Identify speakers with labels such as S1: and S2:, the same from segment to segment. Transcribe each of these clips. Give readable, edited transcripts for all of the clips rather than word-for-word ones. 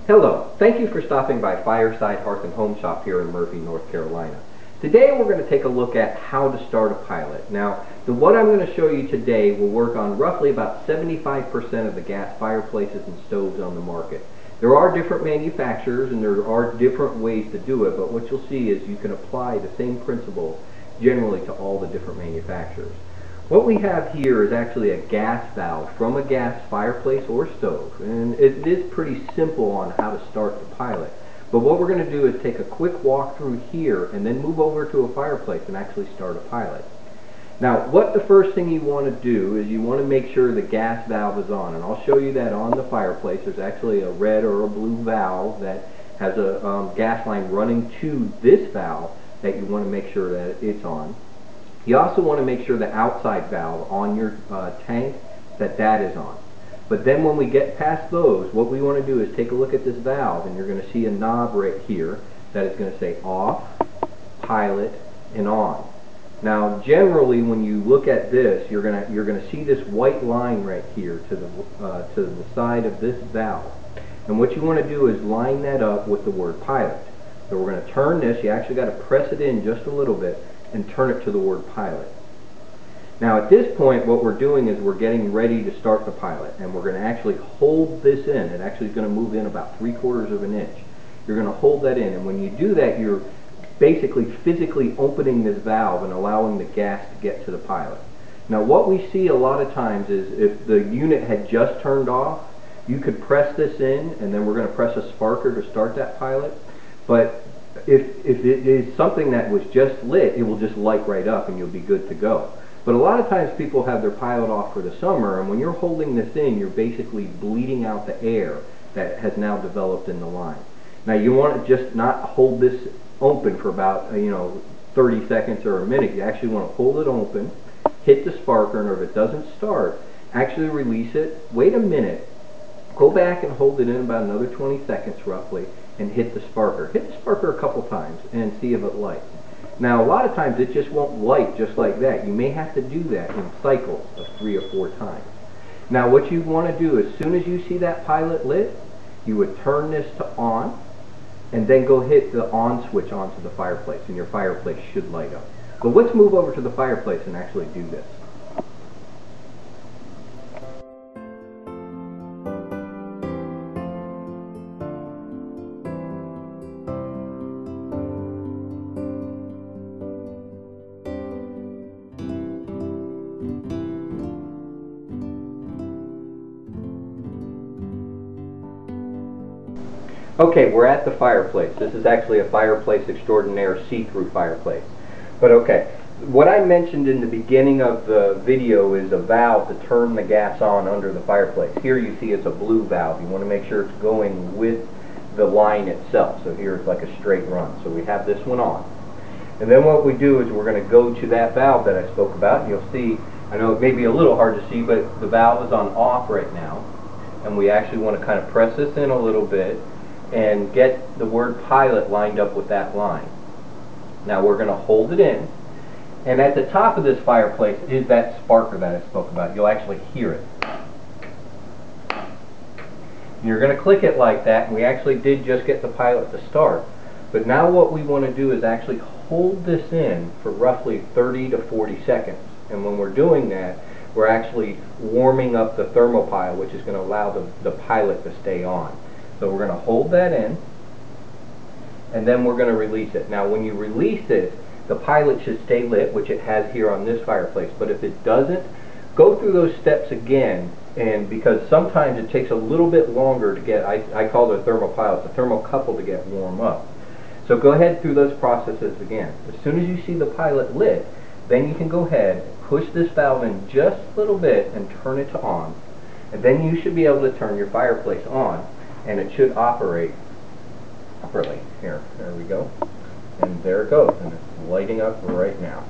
S1: Hello, thank you for stopping by Fireside Hearth and Home Shop here in Murphy, North Carolina. Today we're going to take a look at how to start a pilot. Now, what I'm going to show you today will work on roughly about 75% of the gas fireplaces and stoves on the market. There are different manufacturers and there are different ways to do it, but what you'll see is you can apply the same principles generally to all the different manufacturers. What we have here is actually a gas valve from a gas fireplace or stove, and it is pretty simple on how to start the pilot. But what we're going to do is take a quick walk through here and then move over to a fireplace and actually start a pilot. Now, what the first thing you want to do is you want to make sure the gas valve is on, and I'll show you that on the fireplace. There's actually a red or a blue valve that has a gas line running to this valve that you want to make sure that it's on. You also want to make sure the outside valve on your tank that is on. But then when we get past those, what we want to do is take a look at this valve, and you're going to see a knob right here that is going to say off, pilot, and on. Now, generally, when you look at this, you're going to see this white line right here to the side of this valve. And what you want to do is line that up with the word pilot. So we're going to turn this. You actually got to press it in just a little bit and turn it to the word pilot. Now at this point what we're doing is we're getting ready to start the pilot, and we're going to actually hold this in. It actually is going to move in about 3/4 of an inch. You're going to hold that in, and when you do that you're basically physically opening this valve and allowing the gas to get to the pilot. Now what we see a lot of times is if the unit had just turned off, you could press this in and then we're going to press a sparker to start that pilot. But if it is something that was just lit, it will just light right up and you'll be good to go. But a lot of times people have their pilot off for the summer, and when you're holding this in, you're basically bleeding out the air that has now developed in the line. Now you want to just not hold this open for about 30 seconds or a minute. You actually want to hold it open, hit the sparker, and if it doesn't start, actually release it, wait a minute, go back and hold it in about another 20 seconds roughly, and hit the sparker. Hit the sparker a couple times and see if it lights. Now a lot of times it just won't light just like that. You may have to do that in cycles of 3 or 4 times. Now what you want to do, as soon as you see that pilot lit, you would turn this to on and then go hit the on switch onto the fireplace, and your fireplace should light up. But let's move over to the fireplace and actually do this. Okay, we're at the fireplace. This is actually a fireplace extraordinaire see-through fireplace. But okay, what I mentioned in the beginning of the video is a valve to turn the gas on under the fireplace. Here you see it's a blue valve. You want to make sure it's going with the line itself. So here it's like a straight run. So we have this one on. And then what we do is we're going to go to that valve that I spoke about. And you'll see, I know it may be a little hard to see, but the valve is on off right now. And we actually want to kind of press this in a little bit and get the word pilot lined up with that line. Now we're going to hold it in, and at the top of this fireplace is that sparker that I spoke about. You'll actually hear it. And you're going to click it like that, and we actually did just get the pilot to start. But now what we want to do is actually hold this in for roughly 30 to 40 seconds. And when we're doing that, we're actually warming up the thermopile, which is going to allow the pilot to stay on. So we're going to hold that in, and then we're going to release it. Now when you release it, the pilot should stay lit, which it has here on this fireplace. But if it doesn't, go through those steps again, and because sometimes it takes a little bit longer to get, I call it a thermopile, it's a thermocouple to get warm up. So go ahead through those processes again. As soon as you see the pilot lit, then you can go ahead, push this valve in just a little bit and turn it to on. And then you should be able to turn your fireplace on, and it should operate properly. There we go. And there it goes, and it's lighting up right now.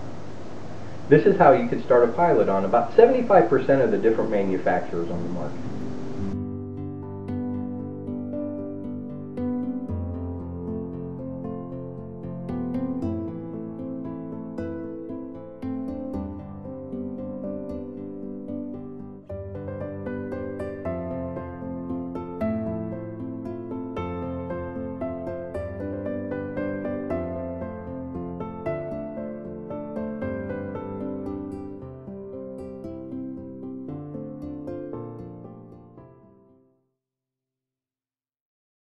S1: This is how you could start a pilot on about 75% of the different manufacturers on the market.